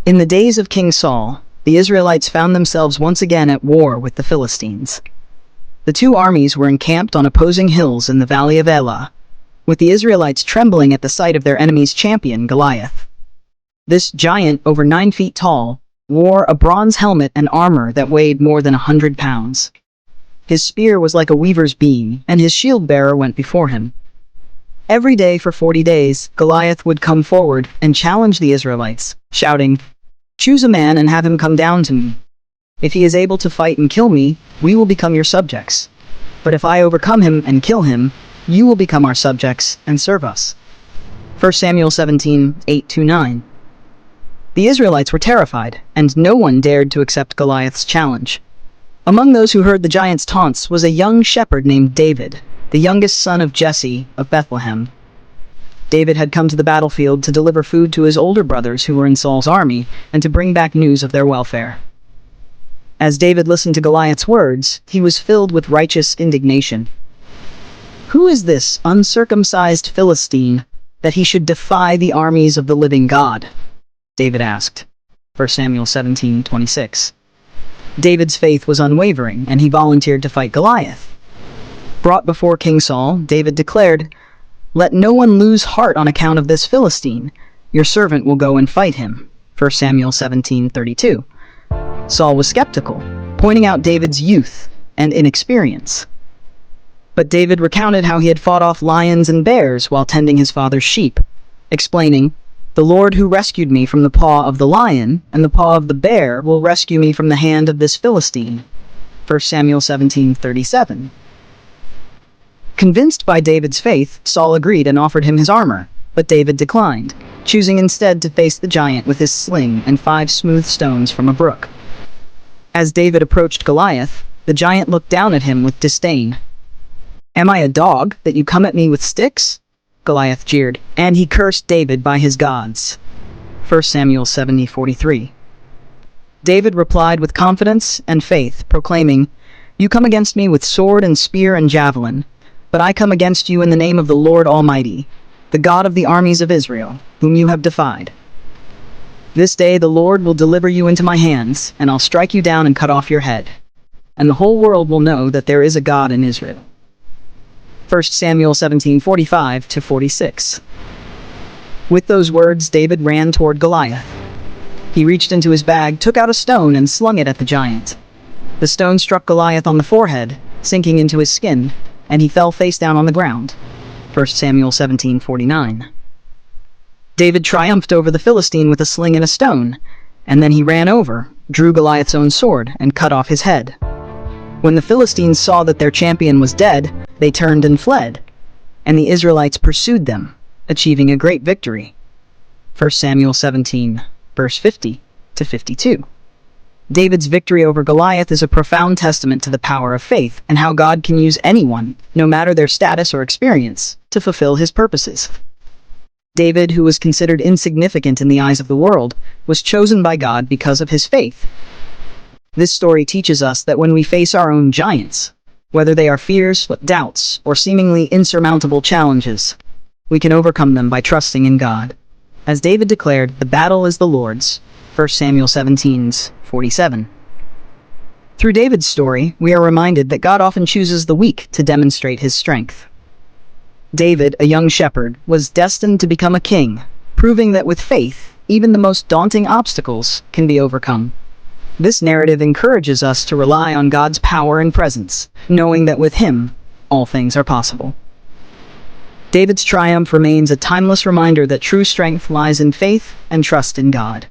In the days of King Saul, the Israelites found themselves once again at war with the Philistines. The two armies were encamped on opposing hills in the valley of Elah, with the Israelites trembling at the sight of their enemy's champion, Goliath. This giant, over 9 feet tall, wore a bronze helmet and armor that weighed more than 100 pounds. His spear was like a weaver's beam, and his shield-bearer went before him. Every day for 40 days, Goliath would come forward and challenge the Israelites, shouting, "Choose a man and have him come down to me. If he is able to fight and kill me, we will become your subjects. But if I overcome him and kill him, you will become our subjects and serve us." 1 Samuel 17, 8-9. The Israelites were terrified, and no one dared to accept Goliath's challenge. Among those who heard the giant's taunts was a young shepherd named David, the youngest son of Jesse of Bethlehem. David had come to the battlefield to deliver food to his older brothers who were in Saul's army, and to bring back news of their welfare. As David listened to Goliath's words, he was filled with righteous indignation. "Who is this uncircumcised Philistine, that he should defy the armies of the living God?" David asked. 1 Samuel 17:26. David's faith was unwavering, and he volunteered to fight Goliath. Brought before King Saul, David declared, "Let no one lose heart on account of this Philistine. Your servant will go and fight him." 1 Samuel 17:32. Saul was skeptical, pointing out David's youth and inexperience. But David recounted how he had fought off lions and bears while tending his father's sheep, explaining, "The Lord who rescued me from the paw of the lion and the paw of the bear will rescue me from the hand of this Philistine." 1 Samuel 17:37. Convinced by David's faith, Saul agreed and offered him his armor, but David declined, choosing instead to face the giant with his sling and 5 smooth stones from a brook. As David approached Goliath, the giant looked down at him with disdain. "Am I a dog, that you come at me with sticks?" Goliath jeered, and he cursed David by his gods. 1 Samuel 70:43. David replied with confidence and faith, proclaiming, "You come against me with sword and spear and javelin, but I come against you in the name of the Lord Almighty, the God of the armies of Israel, whom you have defied. This day the Lord will deliver you into my hands, and I'll strike you down and cut off your head. And the whole world will know that there is a God in Israel." 1 Samuel 17:45-46. With those words, David ran toward Goliath. He reached into his bag, took out a stone, and slung it at the giant. The stone struck Goliath on the forehead, sinking into his skin, and he fell face down on the ground. 1 Samuel 17:49. David triumphed over the Philistine with a sling and a stone, and then he ran over, drew Goliath's own sword, and cut off his head. When the Philistines saw that their champion was dead, they turned and fled, and the Israelites pursued them, achieving a great victory. 1 Samuel 17, verse 50-52. David's victory over Goliath is a profound testament to the power of faith and how God can use anyone, no matter their status or experience, to fulfill his purposes. David, who was considered insignificant in the eyes of the world, was chosen by God because of his faith. This story teaches us that when we face our own giants, whether they are fears, doubts, or seemingly insurmountable challenges, we can overcome them by trusting in God. As David declared, "The battle is the Lord's." 1 Samuel 17:47. Through David's story, we are reminded that God often chooses the weak to demonstrate his strength. David, a young shepherd, was destined to become a king, proving that with faith, even the most daunting obstacles can be overcome. This narrative encourages us to rely on God's power and presence, knowing that with him, all things are possible. David's triumph remains a timeless reminder that true strength lies in faith and trust in God.